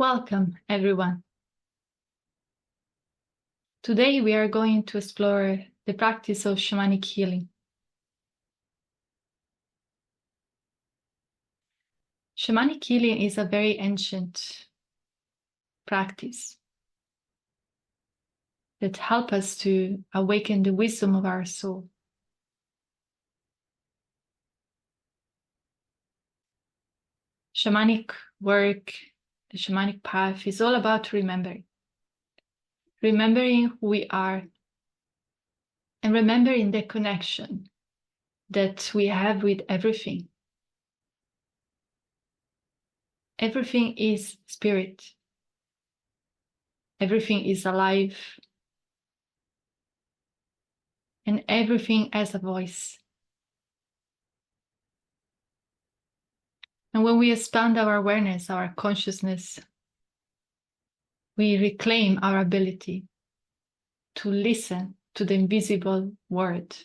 Welcome, everyone. Today we are going to explore the practice of shamanic healing. Shamanic healing is a very ancient practice that helps us to awaken the wisdom of our soul. Shamanic work, the shamanic path is all about remembering who we are and remembering the connection that we have with everything. Everything is spirit. Everything is alive. And everything has a voice. And when we expand our awareness, our consciousness, we reclaim our ability to listen to the invisible word.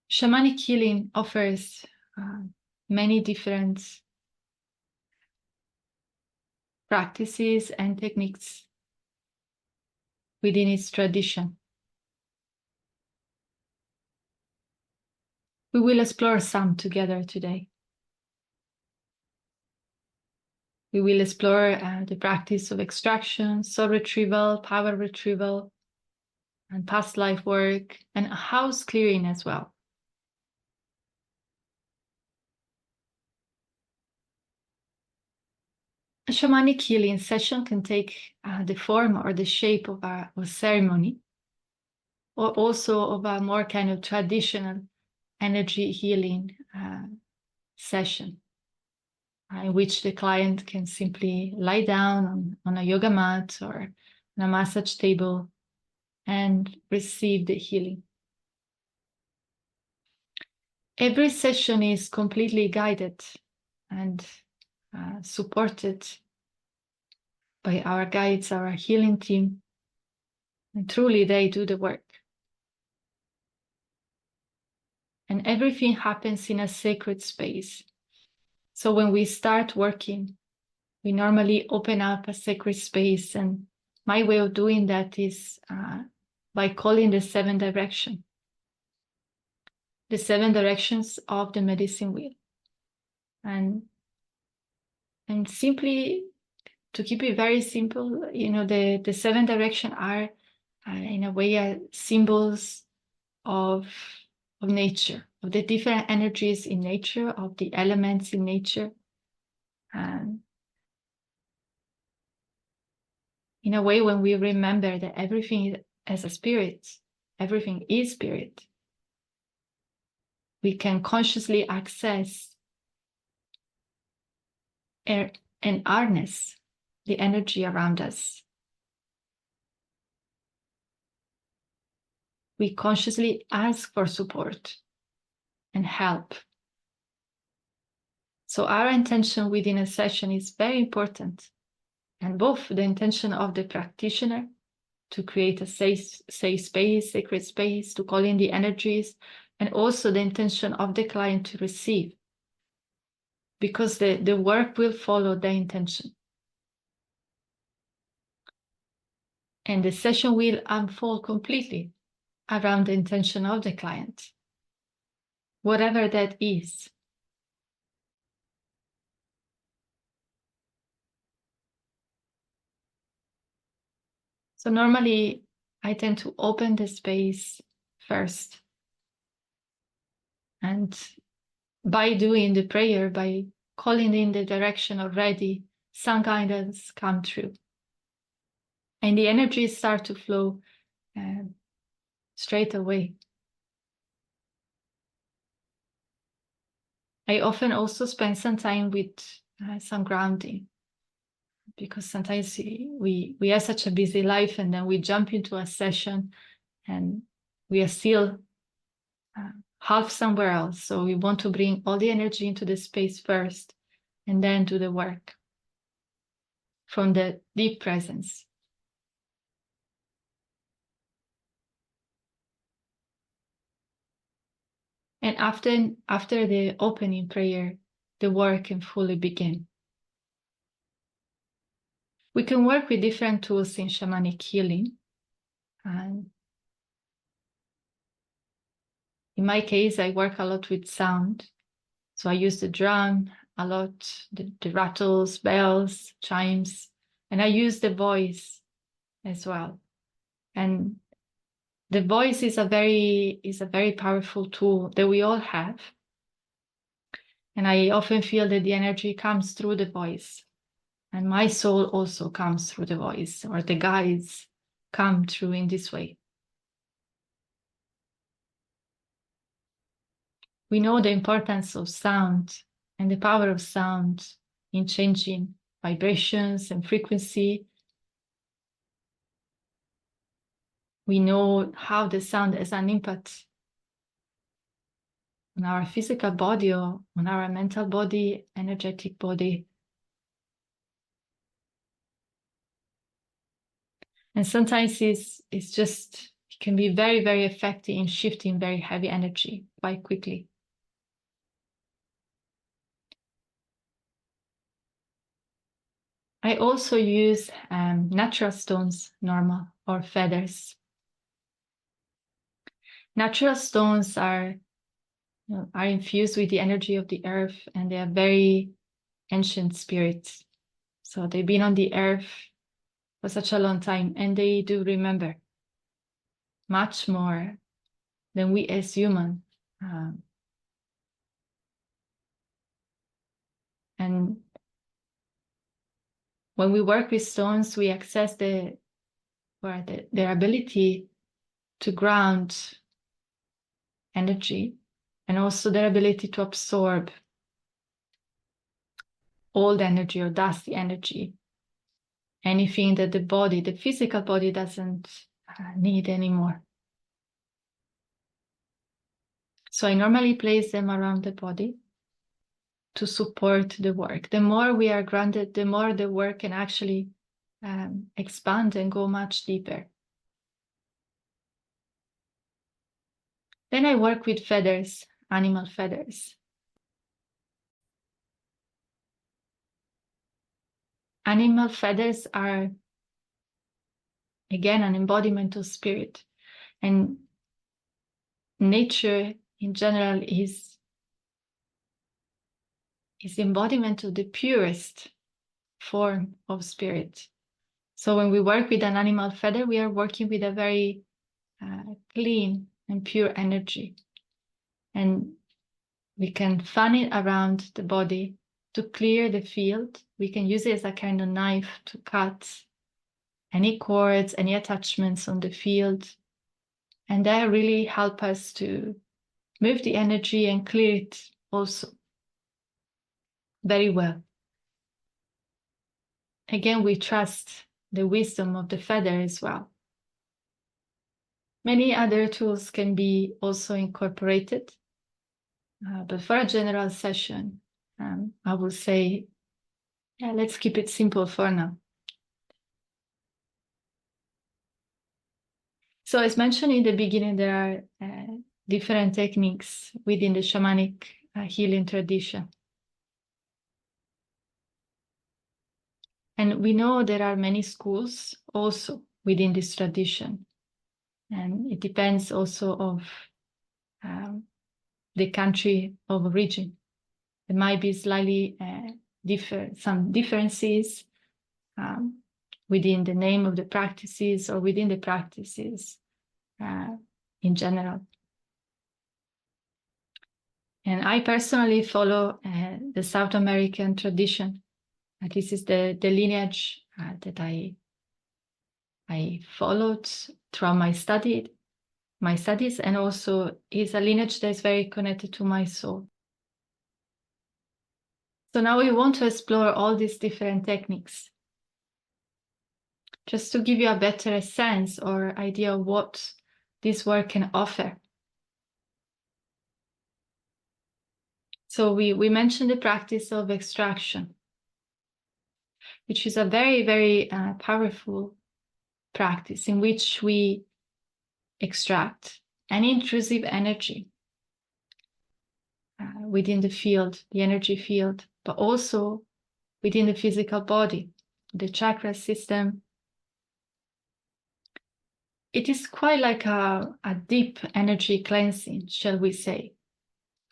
Shamanic healing offers many different practices and techniques within its tradition. We will explore some together today. We will explore the practice of extraction, soul retrieval, power retrieval, and past life work, and house clearing as well. A shamanic healing session can take the form or the shape of a ceremony, or also of a more kind of traditional energy healing session, in which the client can simply lie down on a yoga mat or on a massage table and receive the healing. Every session is completely guided and supported by our guides, our healing team, and truly they do the work. And everything happens in a sacred space. So when we start working, we normally open up a sacred space, and my way of doing that is by calling the 7 directions. The 7 directions of the medicine wheel. And simply, to keep it very simple, the 7 directions are, in a way, symbols of nature, of the different energies in nature, of the elements in nature. And in a way, when we remember that everything is a spirit, everything is spirit, we can consciously access and harness the energy around us. We consciously ask for support and help. So our intention within a session is very important. And both the intention of the practitioner to create a safe space, sacred space, to call in the energies, and also the intention of the client to receive. Because the work will follow the intention. And the session will unfold completely around the intention of the client, whatever that is. So normally I tend to open the space first. And by doing the prayer, by calling in the direction already, some guidance come through. And the energies start to flow straight away. I often also spend some time with some grounding, because sometimes we have such a busy life, and then we jump into a session and we are still half somewhere else. So we want to bring all the energy into the space first and then do the work from the deep presence. And after the opening prayer, the work can fully begin. We can work with different tools in shamanic healing. And in my case, I work a lot with sound. So I use the drum a lot, the rattles, bells, chimes, and I use the voice as well. And the voice is a very powerful tool that we all have. And I often feel that the energy comes through the voice. And my soul also comes through the voice, or the guides come through in this way. We know the importance of sound and the power of sound in changing vibrations and frequency. We know how the sound has an impact on our physical body or on our mental body, energetic body. And sometimes it can be very, very effective in shifting very heavy energy quite quickly. I also use natural stones, normal, or feathers. Natural stones are infused with the energy of the earth, and they are very ancient spirits. So they've been on the earth for such a long time, and they do remember much more than we as humans. And when we work with stones, we access their ability to ground energy, and also their ability to absorb old energy or dusty energy, anything that the physical body doesn't need anymore. So I normally place them around the body to support the work. The more we are grounded, the more the work can actually expand and go much deeper. Then I work with feathers, animal feathers. Animal feathers are, again, an embodiment of spirit. And nature in general is embodiment of the purest form of spirit. So when we work with an animal feather, we are working with a very clean and pure energy. And we can fan it around the body to clear the field. We can use it as a kind of knife to cut any cords, any attachments on the field. And that really helps us to move the energy and clear it also very well. Again, we trust the wisdom of the feather as well. Many other tools can be also incorporated, but for a general session, I will say, let's keep it simple for now. So as mentioned in the beginning, there are different techniques within the shamanic healing tradition. And we know there are many schools also within this tradition. And it depends also of the country of origin. There might be slightly some differences within the name of the practices or within the practices in general. And I personally follow the South American tradition. This is the lineage that I followed throughout my studies, and also is a lineage that is very connected to my soul. So now we want to explore all these different techniques, just to give you a better sense or idea of what this work can offer. So we mentioned the practice of extraction, which is a very, very powerful practice in which we extract any intrusive energy within the field, the energy field, but also within the physical body, the chakra system. It is quite like a deep energy cleansing, shall we say.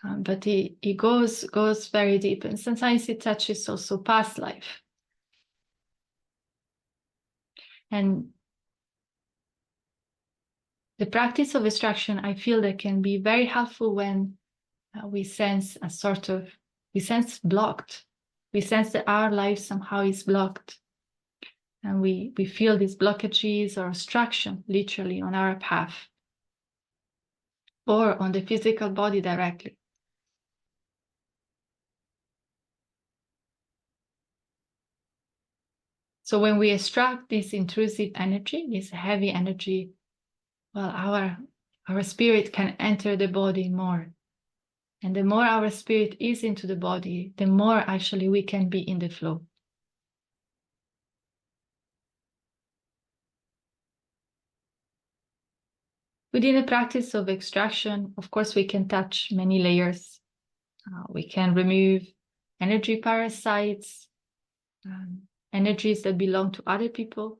But it goes very deep, and sometimes it touches also past life. And the practice of extraction, I feel that can be very helpful when we sense we sense blocked. We sense that our life somehow is blocked. And we feel these blockages or obstruction literally on our path or on the physical body directly. So when we extract this intrusive energy, this heavy energy, well, our spirit can enter the body more. And the more our spirit is into the body, the more actually we can be in the flow. Within the practice of extraction, of course, we can touch many layers. We can remove energy parasites, energies that belong to other people,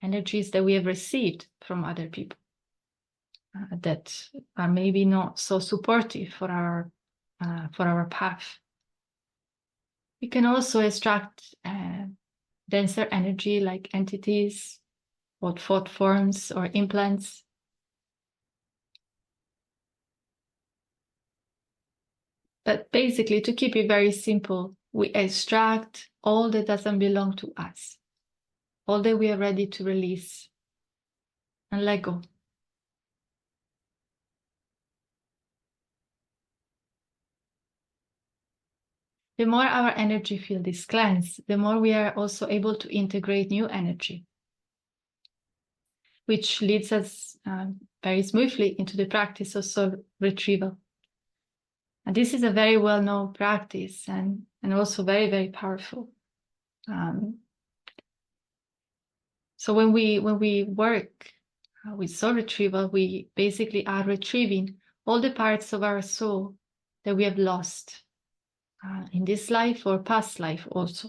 energies that we have received from other people that are maybe not so supportive for our path. We can also extract denser energy like entities, or thought forms, or implants. But basically, to keep it very simple, we extract all that doesn't belong to us, all that we are ready to release and let go. The more our energy field is cleansed, the more we are also able to integrate new energy, which leads us very smoothly into the practice of soul retrieval. And this is a very well-known practice and also very, very powerful. So when we work with soul retrieval, we basically are retrieving all the parts of our soul that we have lost in this life or past life also.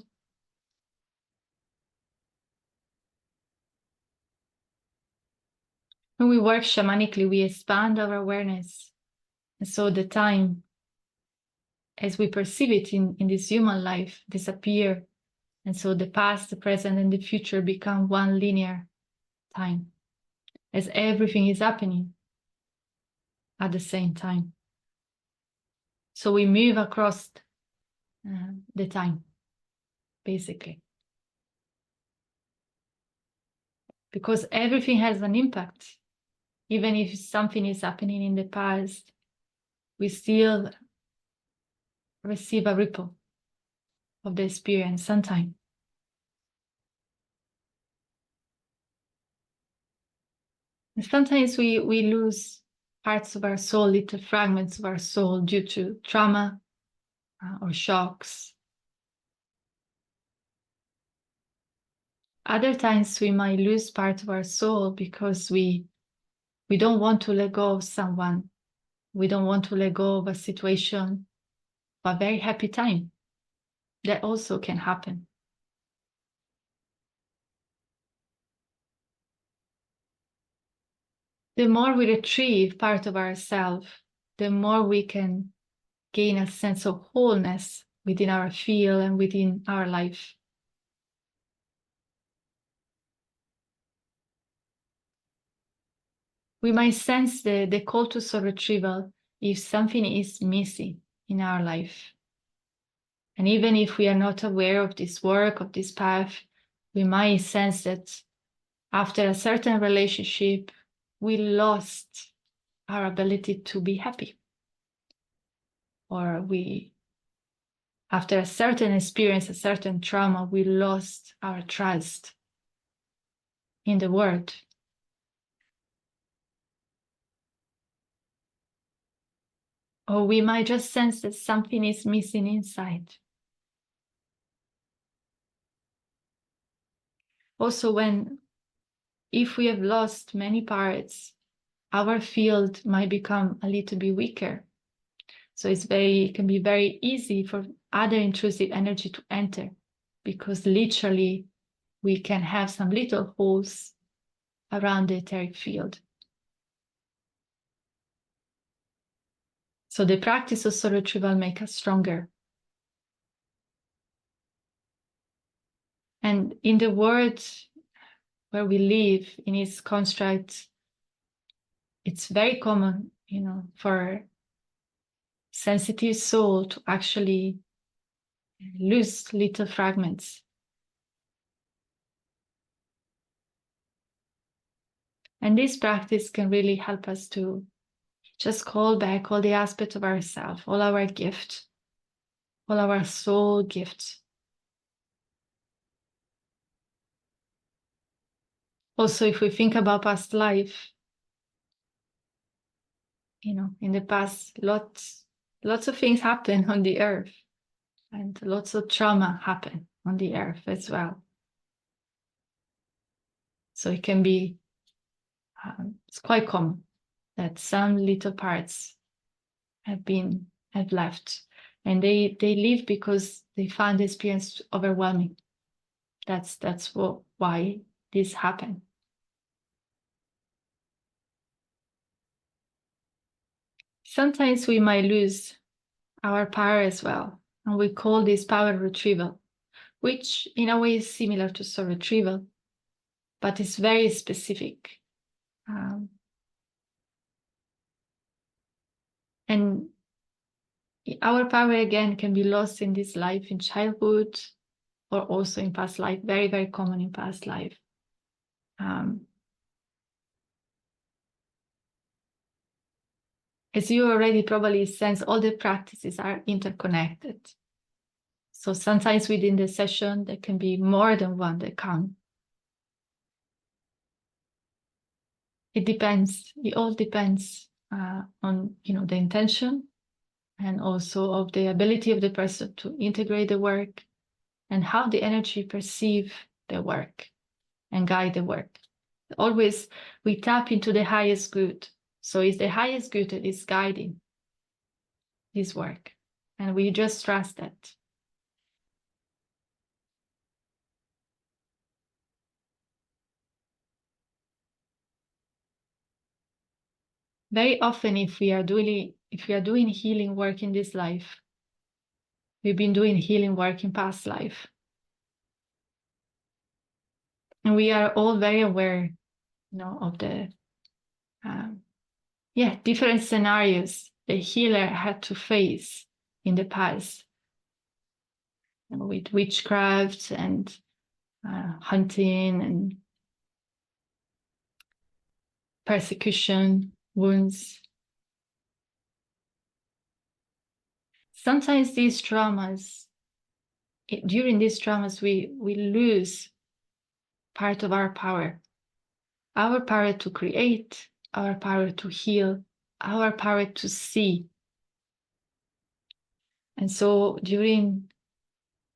When we work shamanically, we expand our awareness. And so the time, as we perceive it in this human life, disappear. And so the past, the present, and the future become one linear time, as everything is happening at the same time. So we move across the time, basically. Because everything has an impact. Even if something is happening in the past, we still receive a ripple of the experience sometimes. And sometimes we lose parts of our soul, little fragments of our soul due to trauma or shocks. Other times we might lose part of our soul because we don't want to let go of someone. We don't want to let go of a situation, a very happy time. That also can happen. The more we retrieve part of ourselves, the more we can gain a sense of wholeness within our field and within our life. We might sense the call to soul retrieval if something is missing in our life. And even if we are not aware of this work, of this path, we might sense that after a certain relationship, we lost our ability to be happy. Or after a certain experience, a certain trauma, we lost our trust in the world. Or we might just sense that something is missing inside. Also, if we have lost many parts, our field might become a little bit weaker. So it can be very easy for other intrusive energy to enter, because literally we can have some little holes around the etheric field. So the practice of soul retrieval makes us stronger. And in the world where we live, in its construct, it's very common, for sensitive soul to actually lose little fragments. And this practice can really help us to just call back all the aspects of ourselves, all our gifts, all our soul gifts. Also, if we think about past life, in the past, lots of things happen on the earth, and lots of trauma happen on the earth as well. So it can be, it's quite common that some little parts have left, and they leave because they find the experience overwhelming. That's why this happened. Sometimes we might lose our power as well, and we call this power retrieval, which in a way is similar to soul retrieval, but it's very specific. And our power again can be lost in this life, in childhood, or also in past life. Very, very common in past life. As you already probably sense, all the practices are interconnected. So sometimes within the session, there can be more than one that come. It depends. It all depends on the intention, and also of the ability of the person to integrate the work, and how the energy perceive the work and guide the work. Always we tap into the highest good. So it's the highest good that is guiding this work, and we just trust that. Very often, if we are doing healing work in this life, we've been doing healing work in past life, and we are all very aware, of the different scenarios the healer had to face in the past, with witchcraft and hunting and persecution, wounds. Sometimes these traumas, during these traumas, we lose part of our power to create, our power to heal, our power to see. And so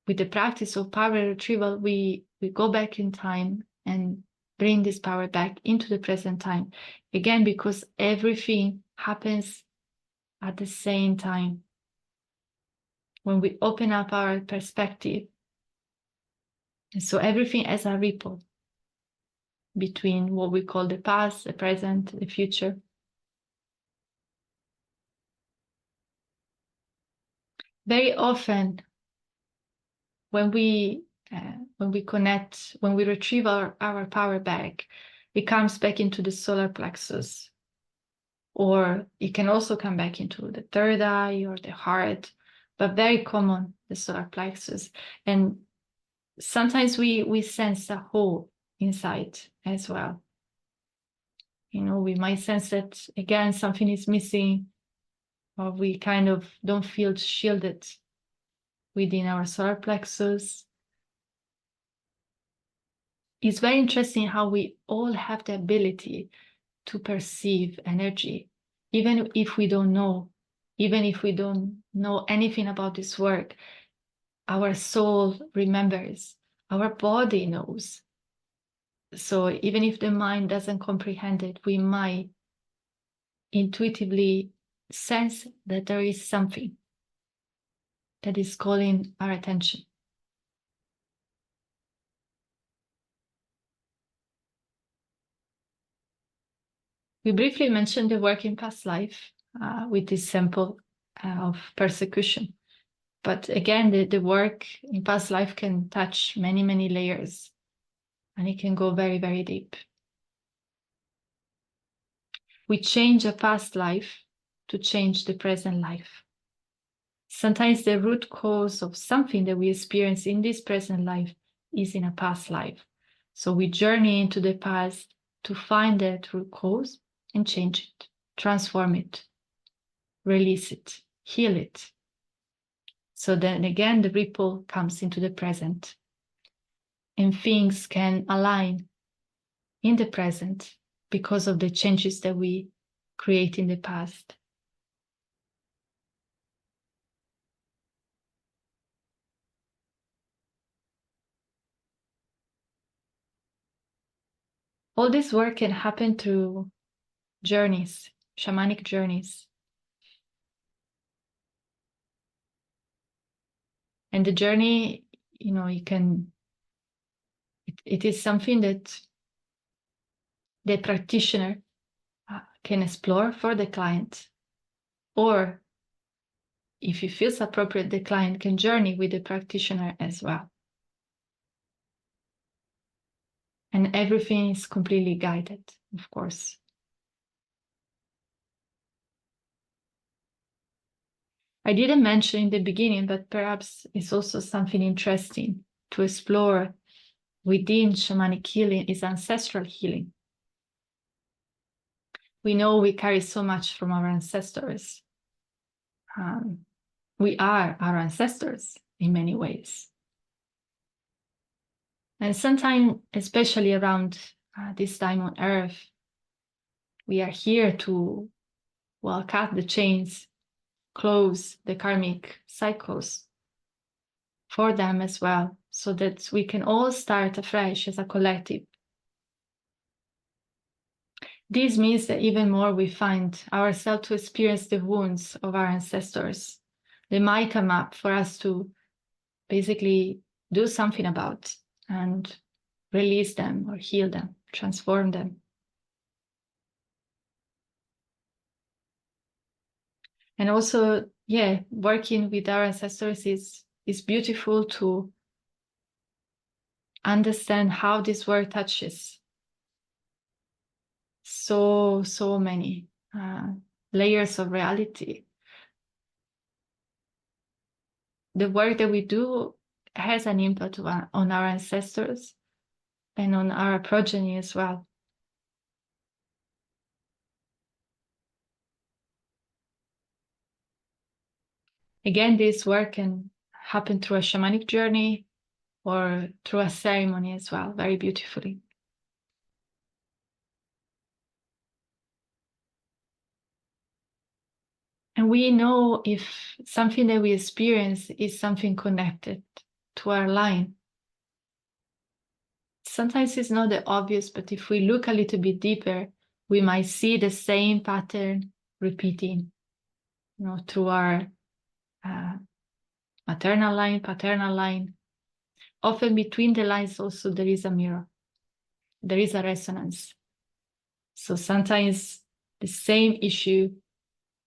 with the practice of power retrieval, we go back in time and bring this power back into the present time. Again, because everything happens at the same time. When we open up our perspective. And so everything has a ripple between what we call the past, the present, the future. Very often, when we connect, when we retrieve our power back, it comes back into the solar plexus, or it can also come back into the third eye or the heart, but very common, the solar plexus. And sometimes we sense a hole inside as well. We might sense that, again, something is missing, or we kind of don't feel shielded within our solar plexus. It's very interesting how we all have the ability to perceive energy, even if we don't know anything about this work. Our soul remembers, our body knows. So even if the mind doesn't comprehend it, we might intuitively sense that there is something that is calling our attention. We briefly mentioned the work in past life with this sample of persecution. But again, the work in past life can touch many, many layers, and it can go very, very deep. We change a past life to change the present life. Sometimes the root cause of something that we experience in this present life is in a past life. So we journey into the past to find that root cause and change it, transform it, release it, heal it. So then again, the ripple comes into the present, and things can align in the present because of the changes that we create in the past. All this work can happen through journeys, shamanic journeys. And the journey, it is something that the practitioner can explore for the client, or if it feels appropriate, the client can journey with the practitioner as well. And everything is completely guided, of course. I didn't mention in the beginning, but perhaps it's also something interesting to explore within shamanic healing is ancestral healing. We know we carry so much from our ancestors. We are our ancestors in many ways. And sometimes, especially around this time on Earth, we are here to, cut the chains, close the karmic cycles for them as well, so that we can all start afresh as a collective. This means that even more we find ourselves to experience the wounds of our ancestors. They might come up for us to basically do something about and release them or heal them, transform them. And also, working with our ancestors is beautiful to understand how this work touches so many layers of reality. The work that we do has an impact on our ancestors and on our progeny as well. Again, this work can happen through a shamanic journey or through a ceremony as well, very beautifully. And we know if something that we experience is something connected to our line. Sometimes it's not that obvious, but if we look a little bit deeper, we might see the same pattern repeating, through our maternal line, paternal line. Often between the lines also there is a mirror. There is a resonance. So sometimes the same issue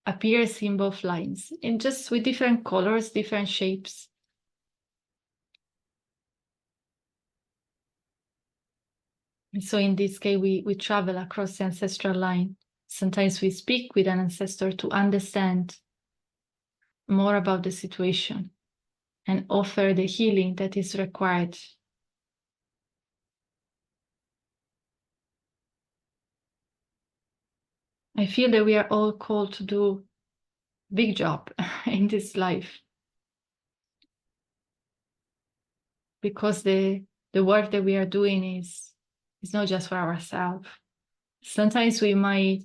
appears in both lines, and just with different colors, different shapes. And so in this case, we travel across the ancestral line. Sometimes we speak with an ancestor to understand more about the situation and offer the healing that is required. I feel that we are all called to do a big job in this life, because the work that we are doing is not just for ourselves. Sometimes we might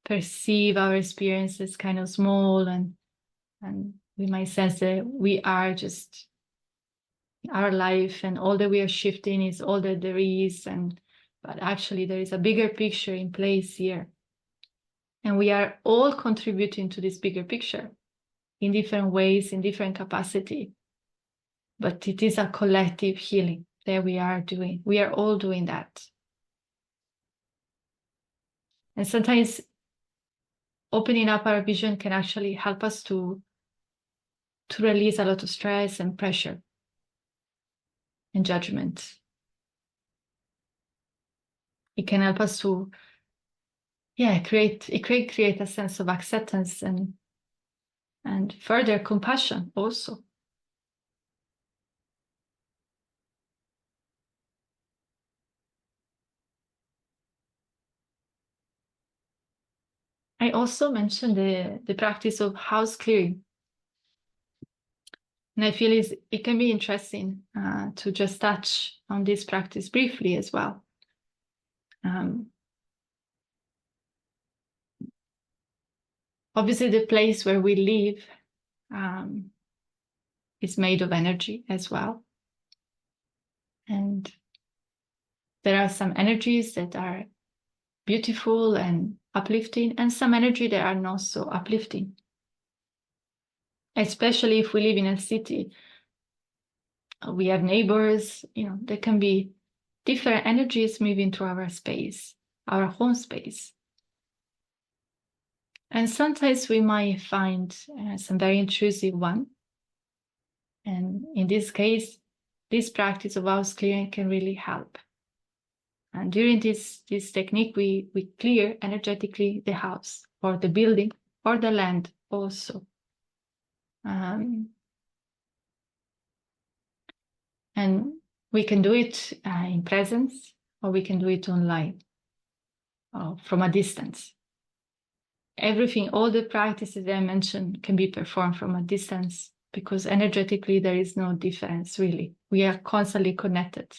perceive our experiences kind of small, and we might sense that we are just our life, and all that we are shifting is all that there is, but actually there is a bigger picture in place here. And we are all contributing to this bigger picture in different ways, in different capacity. But it is a collective healing that we are doing. We are all doing that. And sometimes opening up our vision can actually help us to release a lot of stress and pressure and judgment. It can help us to, create a sense of acceptance and further compassion also. I also mentioned the practice of house clearing. And I feel it can be interesting to just touch on this practice briefly as well. Obviously, the place where we live is made of energy as well. And there are some energies that are beautiful and uplifting, and some energy that are not so uplifting. Especially if we live in a city, we have neighbors, there can be different energies moving through our space, our home space. And sometimes we might find some very intrusive one. And in this case, this practice of house clearing can really help. And during this technique, we clear energetically the house or the building or the land also. And we can do it in presence, or we can do it online from a distance. Everything, all the practices that I mentioned can be performed from a distance, because energetically there is no difference really. We are constantly connected.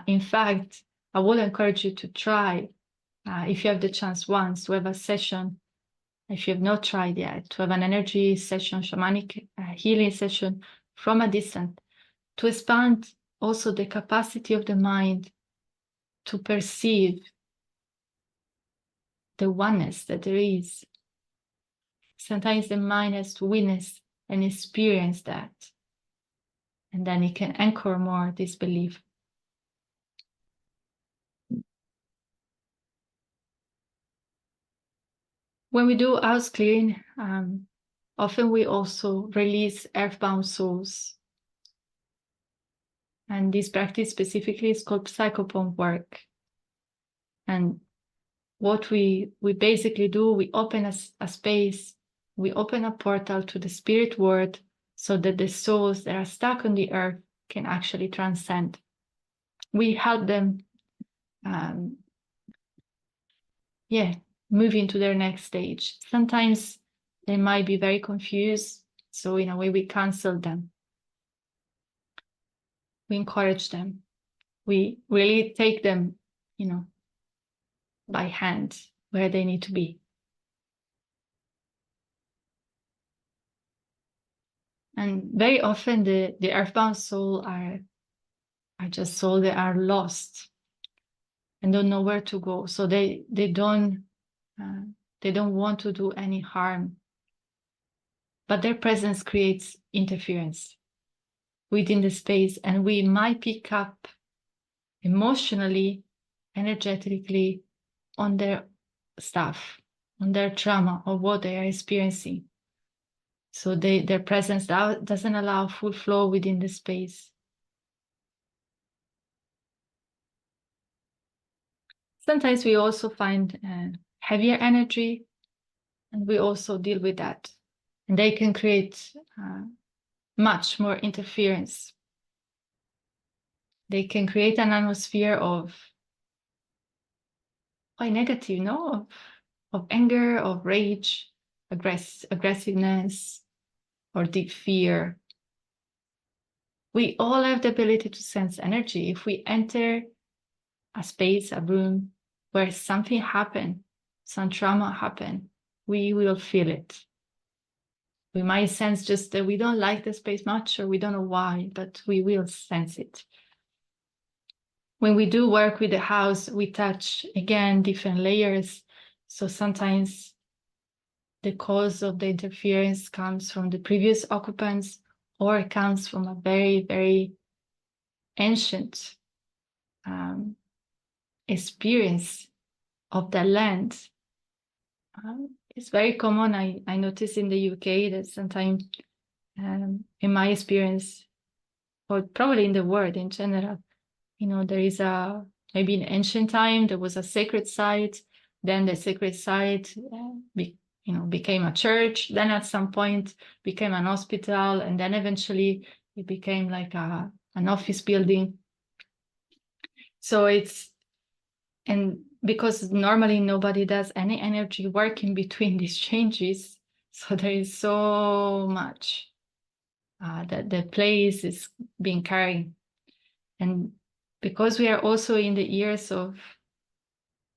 In fact, I would encourage you to try, if you have the chance once, to have a session, if you have not tried yet, to have an energy session, shamanic healing session from a distance, to expand also the capacity of the mind to perceive the oneness that there is. Sometimes the mind has to witness and experience that, and then it can anchor more this belief. When we do house clearing, often we also release earthbound souls. And this practice specifically is called psychopomp work. And what we basically do, we open a space, we open a portal to the spirit world, so that the souls that are stuck on the earth can actually transcend. We help them move into their next stage. Sometimes they might be very confused, so in a way we counsel them. We encourage them. We really take them, by hand where they need to be. And very often the earthbound soul are just souls that are lost and don't know where to go. So they don't want to do any harm. But their presence creates interference within the space, and we might pick up emotionally, energetically on their stuff, on their trauma, or what they are experiencing. So their presence doesn't allow full flow within the space. Sometimes we also find heavier energy, and we also deal with that. And they can create much more interference. They can create an atmosphere of quite negative, no? Of anger, of rage, aggressiveness, or deep fear. We all have the ability to sense energy. If we enter a space, a room where something happened, some trauma happened, we will feel it. We might sense just that we don't like the space much, or we don't know why, but we will sense it. When we do work with the house, we touch, again, different layers. So sometimes the cause of the interference comes from the previous occupants, or it comes from a very, very ancient experience of the land. It's very common. I notice in the UK that sometimes, in my experience, or probably in the world in general, there is maybe in ancient time there was a sacred site. Then the sacred site, became a church. Then at some point became an hospital, and then eventually it became like an office building. So and because normally nobody does any energy work in between these changes, so there is so much that the place is being carried. And because we are also in the years of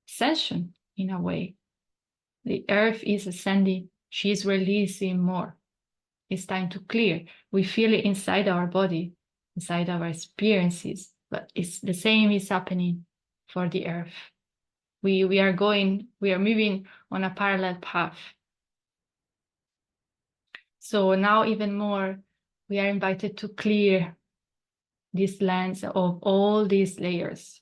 ascension, in a way, the earth is ascending, she is releasing more. It's time to clear. We feel it inside our body, inside our experiences, but it's the same is happening for the earth. We are moving on a parallel path. So now even more, we are invited to clear this lands of all these layers.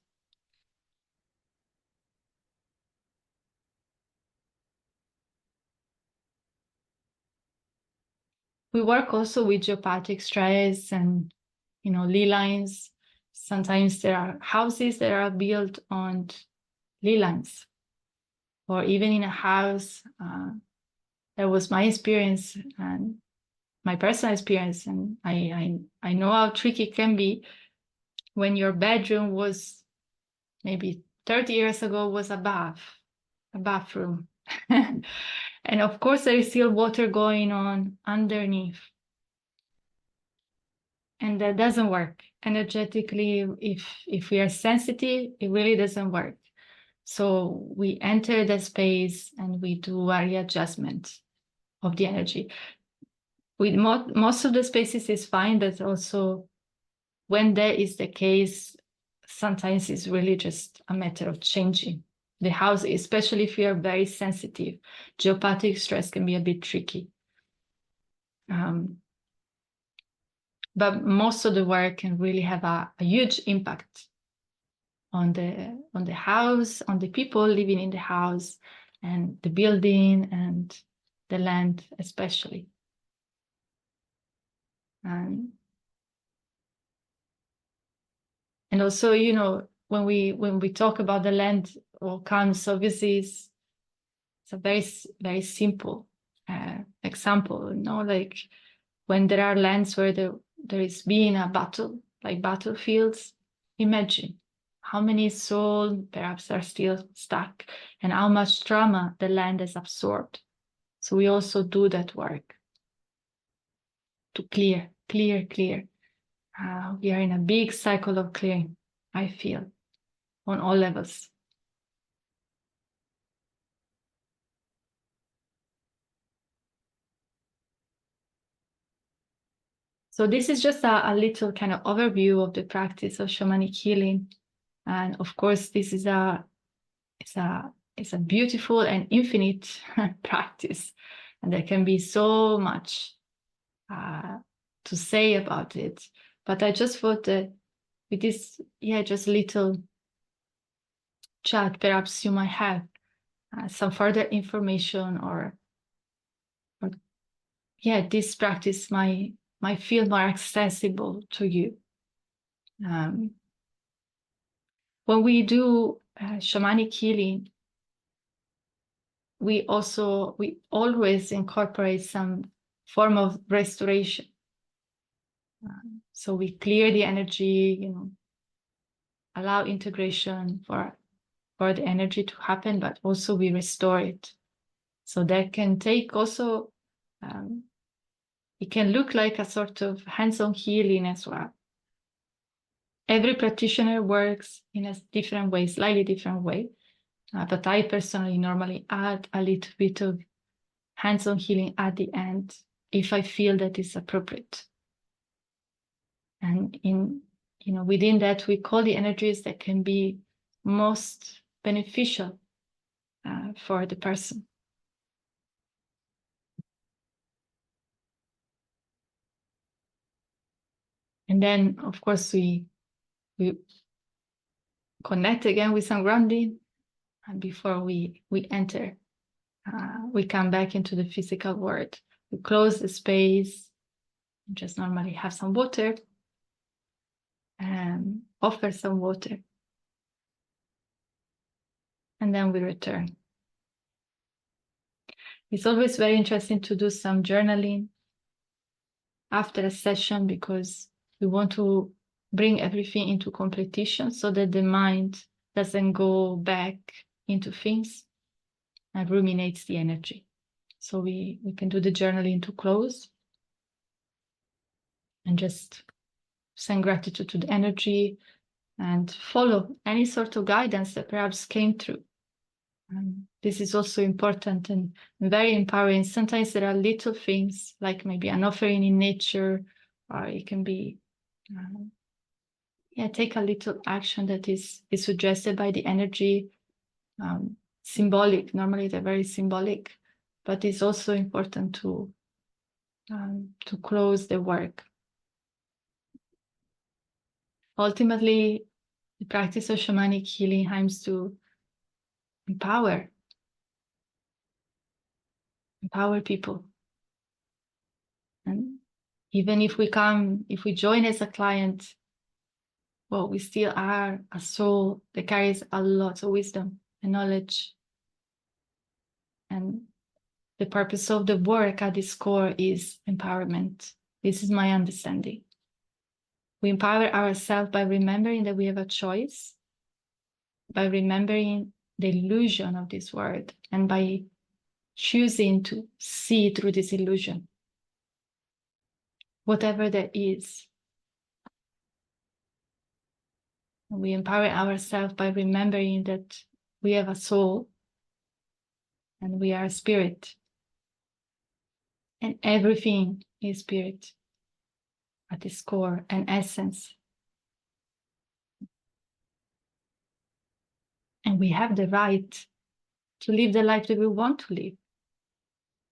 We work also with geopathic stress and, ley lines. Sometimes there are houses that are built on ley lines, or even in a house. That was my experience and my personal experience, and I know how tricky it can be when your bedroom was maybe 30 years ago was a bathroom. And of course there is still water going on underneath. And that doesn't work. Energetically, if we are sensitive, it really doesn't work. So we enter the space and we do a readjustment of the energy. With most of the spaces is fine, but also when that is the case, sometimes it's really just a matter of changing the house, especially if you are very sensitive. Geopathic stress can be a bit tricky. But most of the work can really have a huge impact on the house, on the people living in the house, and the building and the land especially. And also, when we talk about the land, what comes obviously is a very, very simple example. Like when there are lands where there is being a battle, like battlefields. Imagine how many souls perhaps are still stuck, and how much trauma the land has absorbed. So we also do that work to clear. We are in a big cycle of clearing, I feel, on all levels. So this is just a little kind of overview of the practice of shamanic healing. And of course, this is it's a beautiful and infinite practice. And there can be so much to say about it. But I just thought that with this, just little chat, perhaps you might have some further information or this practice might feel more accessible to you. When we do shamanic healing, we always incorporate some form of restoration. So we clear the energy, allow integration for the energy to happen, but also we restore it. So that can take also, it can look like a sort of hands-on healing as well. Every practitioner works in a different way, slightly different way. But I personally normally add a little bit of hands-on healing at the end if I feel that is appropriate. And within that, we call the energies that can be most beneficial for the person. And then, of course, we connect again with some grounding, and before we enter, we come back into the physical world. We close the space, and just normally have some water, and offer some water, and then we return. It's always very interesting to do some journaling after a session, because we want to bring everything into completion so that the mind doesn't go back into things and ruminates the energy. So we can do the journaling to close and just send gratitude to the energy and follow any sort of guidance that perhaps came through. This is also important and very empowering. Sometimes there are little things, like maybe an offering in nature, or it can be, take a little action that is suggested by the energy. Symbolic, normally they're very symbolic, but it's also important to close the work. Ultimately, the practice of shamanic healing aims to empower people. And even if we join as a client, well, we still are a soul that carries a lot of wisdom and knowledge. And the purpose of the work at its core is empowerment. This is my understanding. We empower ourselves by remembering that we have a choice, by remembering the illusion of this world, and by choosing to see through this illusion, whatever that is. We empower ourselves by remembering that we have a soul and we are a spirit, and everything is spirit at its core and essence. And we have the right to live the life that we want to live.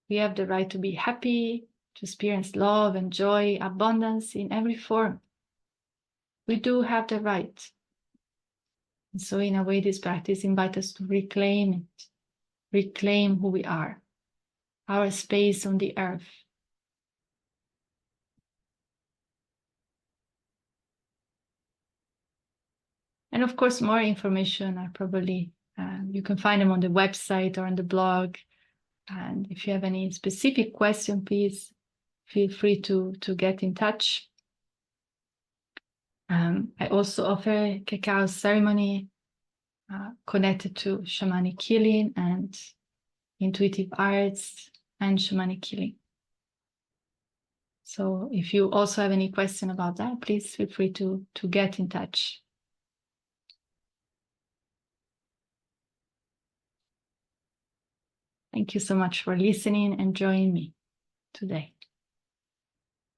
We have the right to be happy, to experience love and joy, abundance in every form. We do have the right. And so in a way, this practice invites us to reclaim it, reclaim who we are, our space on the earth. And of course, more information are probably, you can find them on the website or on the blog. And if you have any specific question, please feel free to get in touch. I also offer cacao ceremony connected to shamanic healing and intuitive arts and shamanic healing. So if you also have any question about that, please feel free to get in touch. Thank you so much for listening and joining me today.